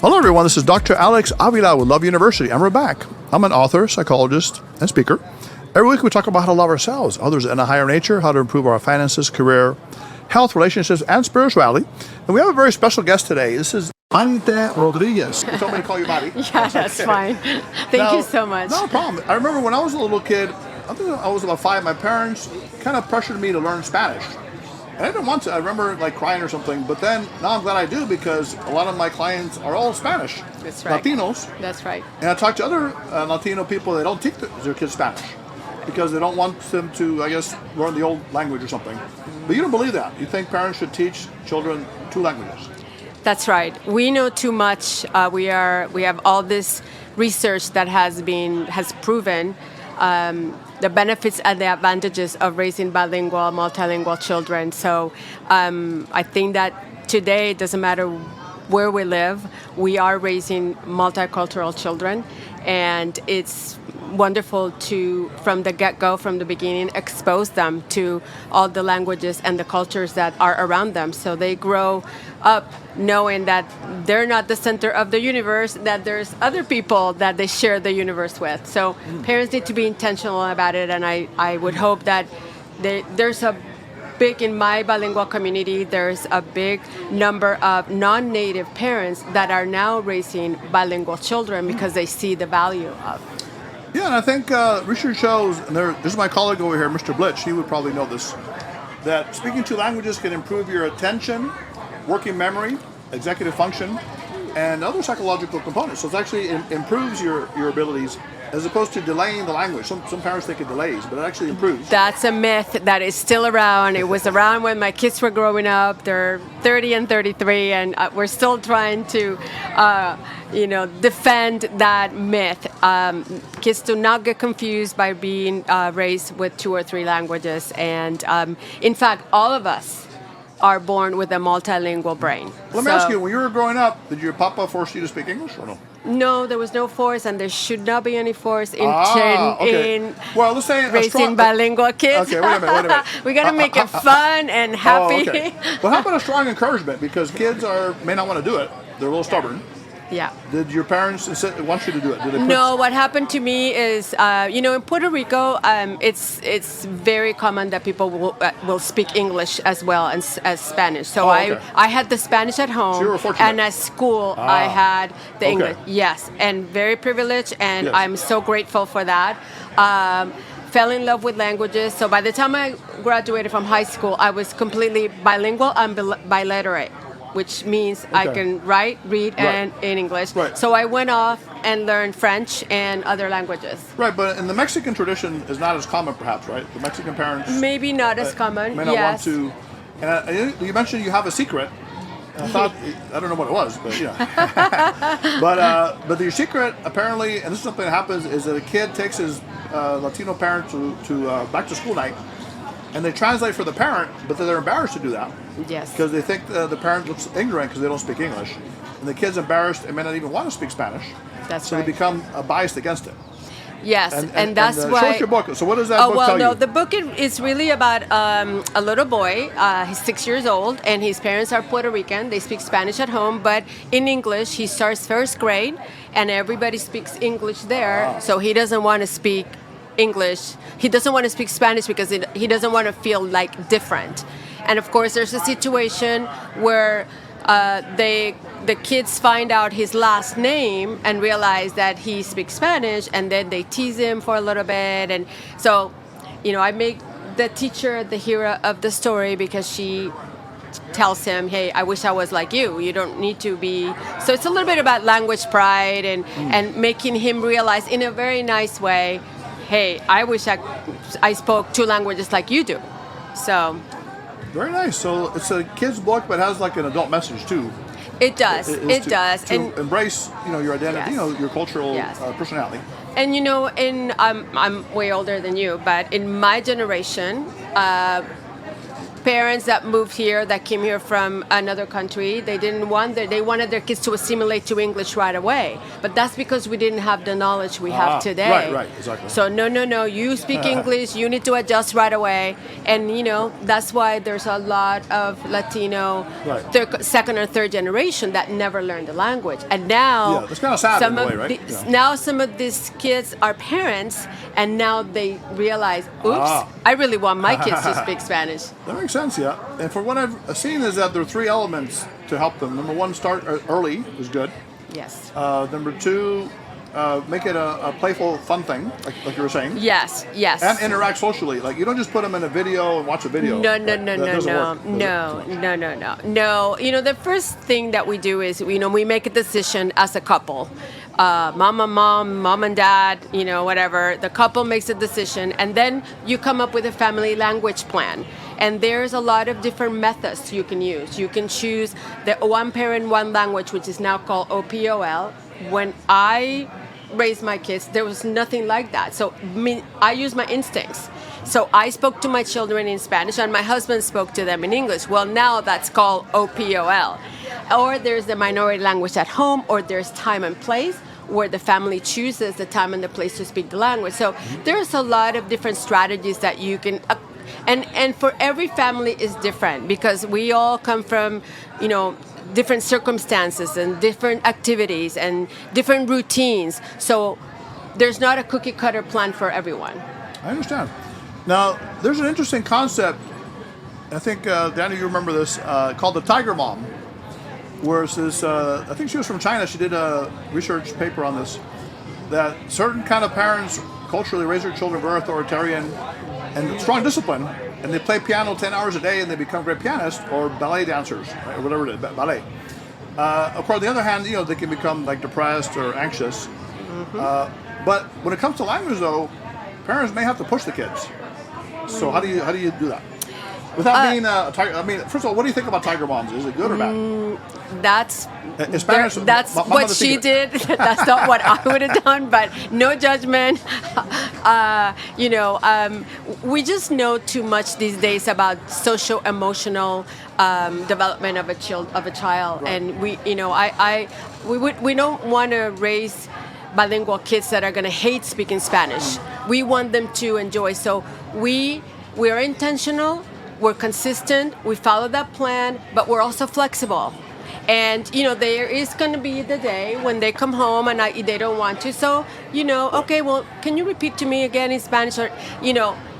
Hello, everyone. This is Dr. Alex Avila with Love University, and we're back. I'm an author, psychologist, and speaker. Every week we talk about how to love ourselves, others, and a higher nature, how to improve our finances, career, health, relationships, and spirituality. And we have a very special guest today. This is Maritere Rodriguez. You told me to call you Mari. Yeah, that's fine. Thank you so much. No problem. I remember when I was a little kid, I think I was about 5, my parents kind of pressured me to learn Spanish. And I didn't want to. I remember like crying or something. But then now I'm glad I do because a lot of my clients are all Spanish. That's right. Latinos. That's right. And I talk to other Latino people that don't teach their kids Spanish because they don't want them to, I guess, learn the old language or something. But you don't believe that. You think parents should teach children 2 languages. That's right. We know too much. We have all this research that has proven the benefits and the advantages of raising bilingual, multilingual children. So I think that today it doesn't matter where we live, we are raising multicultural children, and it's wonderful to, from the get-go, from the beginning, expose them to all the languages and the cultures that are around them. So they grow up knowing that they're not the center of the universe, that there's other people that they share the universe with. So parents need to be intentional about it, and I would hope that there's a big, in my bilingual community, there's a big number of non-native parents that are now raising bilingual children because they see the value of it. Yeah, and I think research shows, and this is my colleague over here, Mr. Blitch, he would probably know this, that speaking 2 languages can improve your attention, working memory, executive function, and other psychological components. So it actually improves your abilities as opposed to delaying the language. Some parents think it delays, but it actually improves. That's a myth that is still around. It was around when my kids were growing up. They're 30 and 33, and we're still trying to defend that myth. Kids do not get confused by being raised with 2 or 3 languages. And in fact, all of us are born with a multilingual brain. Let me ask you, when you were growing up, did your papa force you to speak English or no? No, there was no force, and there should not be any force in well, let's say raising bilingual kids. Okay, wait a minute. We got to make it fun and happy. Okay. Well, how about a strong encouragement? Because kids may not want to do it. They're a little stubborn. Yeah. Did your parents want you to do it? No, what happened to me is, in Puerto Rico, it's very common that people will speak English as well as Spanish. So I had the Spanish at home, so you were fortunate. And at school I had the English. Yes, and very privileged, and yes. I'm so grateful for that. Fell in love with languages. So by the time I graduated from high school, I was completely bilingual and biliterate, which means I can write, read, and in English. Right. So I went off and learned French and other languages. Right, but in the Mexican tradition is not as common, perhaps, right? The Mexican parents maybe not as common. May not want to. And you mentioned you have a secret. I thought I don't know what it was, but but your secret apparently, and this is something that happens, is that a kid takes his Latino parent to back to school night. And they translate for the parent, but they're embarrassed to do that. Yes. Because they think the parent looks ignorant because they don't speak English. And the kid's embarrassed and may not even want to speak Spanish. That's so right. they become biased against it. Yes, and that's why. Show us your book. So what does that book tell you? The book is really about a little boy. He's 6 years old, and his parents are Puerto Rican. They speak Spanish at home, but in English, he starts 1st grade, and everybody speaks English there. So he doesn't want to speak English. He doesn't want to speak Spanish because he doesn't want to feel like different. And of course, there's a situation where the kids find out his last name and realize that he speaks Spanish, and then they tease him for a little bit. And so, I make the teacher the hero of the story because she tells him, hey, I wish I was like you. You don't need to be. So it's a little bit about language pride and making him realize in a very nice way, hey, I wish I spoke 2 languages like you do. So. Very nice. So it's a kid's book, but it has like an adult message too. It does. It does. To embrace, your identity, yes. Your cultural yes. Personality. And I'm way older than you, but in my generation, parents that moved here, that came here from another country, they wanted their kids to assimilate to English right away. But that's because we didn't have the knowledge we have today. Right, exactly. So no, you speak English, you need to adjust right away. And that's why there's a lot of Latino second or third generation that never learned the language. And now that's kind of sad in a way, right? Now some of these kids are parents, and now they realize, oops, I really want my kids to speak Spanish. That makes sense, yeah. And for what I've seen is that there are three elements to help them. Number one, start early is good. Yes. Number two, make it a playful, fun thing, like you were saying. Yes. And interact socially. Like, you don't just put them in a video and watch a video. No. The first thing that we do is, we make a decision as a couple. Mom and dad, whatever. The couple makes a decision, and then you come up with a family language plan. And there's a lot of different methods you can use. You can choose the one parent, one language, which is now called OPOL. When I raised my kids, there was nothing like that. So I used my instincts. So I spoke to my children in Spanish, and my husband spoke to them in English. Well, now that's called OPOL. Or there's the minority language at home, or there's time and place, where the family chooses the time and the place to speak the language. So there's a lot of different strategies that you can, and for every family is different, because we all come from, different circumstances and different activities and different routines. So there's not a cookie cutter plan for everyone. I understand. Now, there's an interesting concept, I think, Danny, you remember this, called the Tiger Mom. Where it's this, I think she was from China. She did a research paper on this, that certain kind of parents culturally raise their children very authoritarian and strong discipline, and they play piano 10 hours a day and they become great pianists or ballet dancers, right, or whatever it is, ballet. Of course, on the other hand, they can become like depressed or anxious. But when it comes to language, though, parents may have to push the kids. So how do you do that? Without being a tiger, first of all, what do you think about tiger moms? Is it good or bad? That's Spanish, that's what she did. That's not what I would have done, but no judgment. We just know too much these days about social-emotional development of a child, right. And we don't want to raise bilingual kids that are going to hate speaking Spanish. We want them to enjoy. So we are intentional. We're consistent, we follow that plan, but we're also flexible. And, there is going to be the day when they come home and they don't want to. So, okay, well, can you repeat to me again in Spanish? Or,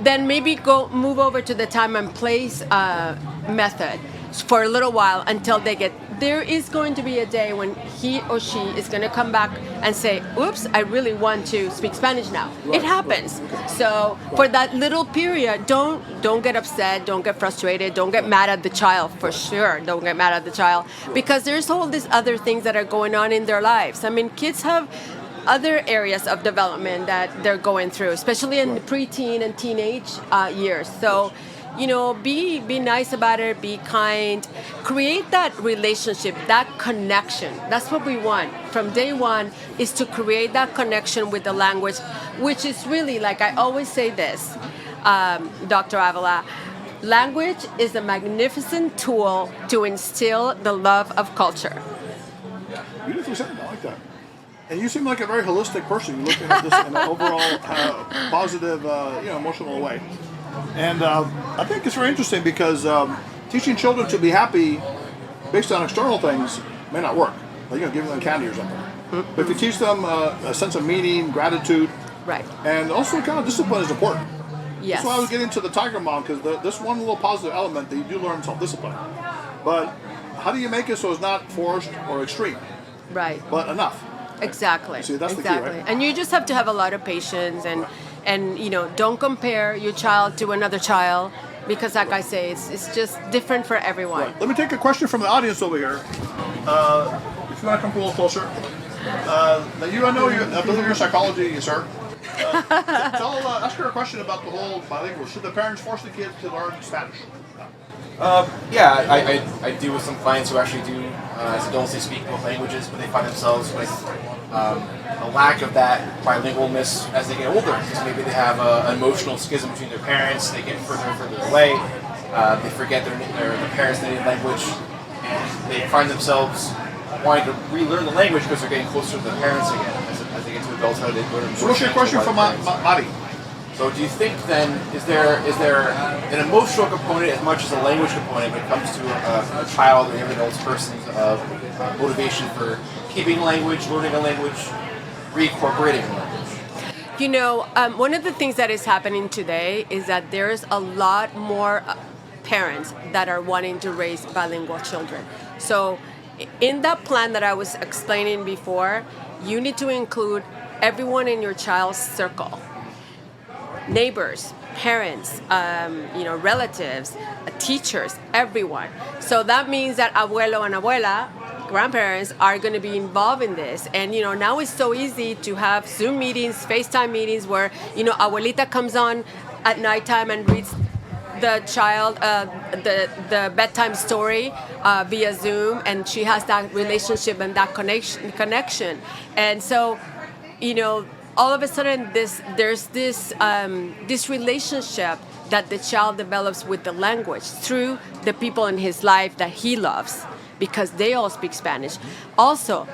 then maybe move over to the time and place method for a little while until there is going to be a day when he or she is going to come back and say, oops, I really want to speak Spanish now. It happens. So for that little period, don't get upset, don't get frustrated, don't get mad at the child, for sure. Don't get mad at the child, because there's all these other things that are going on in their lives. Kids have other areas of development that they're going through, especially in the preteen and teenage years. So, be nice about it, be kind, create that relationship, that connection. That's what we want from day one, is to create that connection with the language, which is really, like I always say this, Dr. Avila, language is a magnificent tool to instill the love of culture. Beautifully said, I like that. And you seem like a very holistic person. You're looking at this in an overall positive, emotional way. And I think it's very interesting because teaching children to be happy based on external things may not work. Like, giving them candy or something. But if you teach them a sense of meaning, gratitude, right, and also kind of discipline is important. Yes. That's why I was getting to the Tiger Mom, because this one little positive element that you do learn self-discipline. But how do you make it so it's not forced or extreme? Right. But enough. Exactly. See, that's exactly. the key, right? And you just have to have a lot of patience and don't compare your child to another child, because like I say, it's just different for everyone. Right. Let me take a question from the audience over here. If you want to come a little closer. Now I know your psychology, sir. Ask her a question about the whole bilingual. Should the parents force the kids to learn Spanish? I deal with some clients who actually do, as adults, they speak both languages, but they find themselves with a lack of that bilingualness as they get older, because maybe they have an emotional schism between their parents, they get further and further away. they forget their parents' native language, and they find themselves wanting to relearn the language because they're getting closer to their parents again as they get to adulthood. They learn. So what's your question for Mari? So do you think then, is there an emotional component as much as a language component when it comes to a child or young adult person's motivation for keeping language, learning a language, reincorporating a language? One of the things that is happening today is that there's a lot more parents that are wanting to raise bilingual children. So in that plan that I was explaining before, you need to include everyone in your child's circle. Neighbors, parents, relatives, teachers, everyone. So that means that abuelo and abuela, grandparents, are going to be involved in this. And now it's so easy to have Zoom meetings, FaceTime meetings where abuelita comes on at nighttime and reads the child the bedtime story via Zoom, and she has that relationship and that connection. And so all of a sudden, there's this relationship that the child develops with the language through the people in his life that he loves, because they all speak Spanish. Also,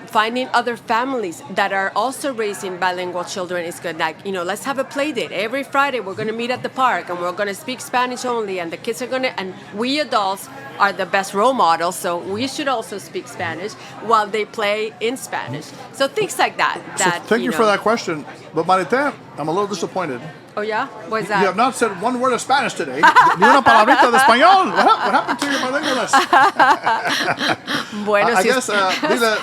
finding other families that are also raising bilingual children is good. Like, let's have a play date. Every Friday, we're going to meet at the park, and we're going to speak Spanish only, and the kids are going to, and we adults are the best role models, so we should also speak Spanish while they play in Spanish. So things like that. Thank you for that question. But Maritere, I'm a little disappointed. Oh, yeah? What's that? You have not said one word of Spanish today. Ni una palabrita de español. What happened to your bilingualness? Bueno,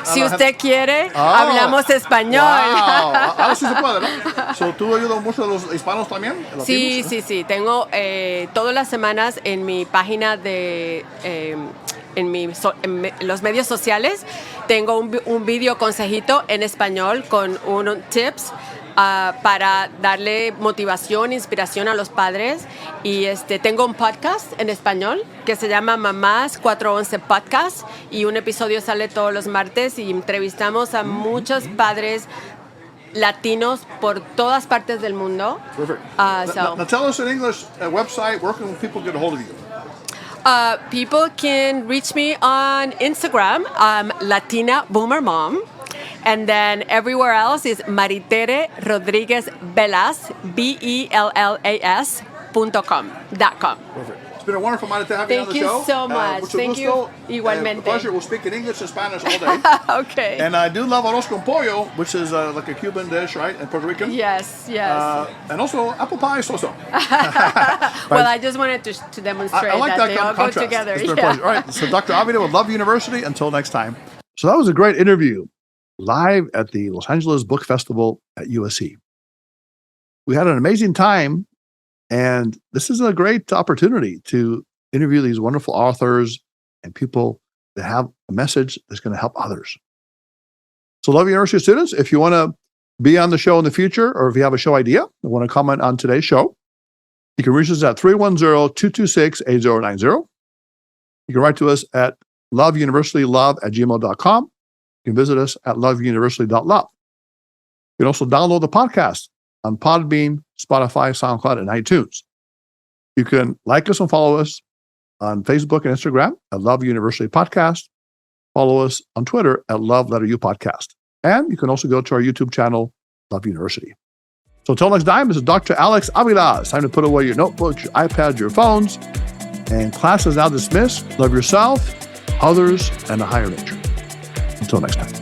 si usted quiere, hablamos español. Wow. Ahora sí se puede, ¿no? So, ¿tú ayudas mucho a los hispanos también? Sí. Tengo todas las semanas en mi página de... En los medios sociales tengo un video consejito en español con unos tips para darle motivación, inspiración a los padres. Y tengo un podcast en español que se llama Mamás 411 Podcast, y un episodio sale todos los martes y entrevistamos a muchos padres latinos por todas partes del mundo. Perfect. Now tell us in English, a website, where can people get a hold of you? People can reach me on Instagram, Latina Boomer Mom. And then everywhere else is Maritere Rodriguez Velas, BELLAS.com. Perfect. It's been a wonderful moment to have you on the show. Thank you so much. Thank you. Igualmente. Pleasure. We'll speak in English and Spanish all day. Okay. And I do love arroz con pollo, which is like a Cuban dish, right? And Puerto Rican. Yes. And also apple pie so-so. Well, I just wanted to demonstrate I like that they all contrast. go together. It's been a pleasure. All right. So Dr. Avila with Love University. Until next time. So that was a great interview live at the Los Angeles Book Festival at USC. We had an amazing time, and this is a great opportunity to interview these wonderful authors and people that have a message that's going to help others. So Love University students, if you want to be on the show in the future, or if you have a show idea and want to comment on today's show, you can reach us at 310-226-8090. You can write to us at loveuniversitylove@gmail.com. You can visit us at loveuniversity.love. You can also download the podcast on Podbean, Spotify, SoundCloud, and iTunes. You can like us and follow us on Facebook and Instagram at Love University Podcast. Follow us on Twitter at Love Letter U Podcast. And you can also go to our YouTube channel, Love University. So until next time, this is Dr. Alex Avila. It's time to put away your notebooks, your iPads, your phones. And class is now dismissed. Love yourself, others, and the higher nature. Until next time.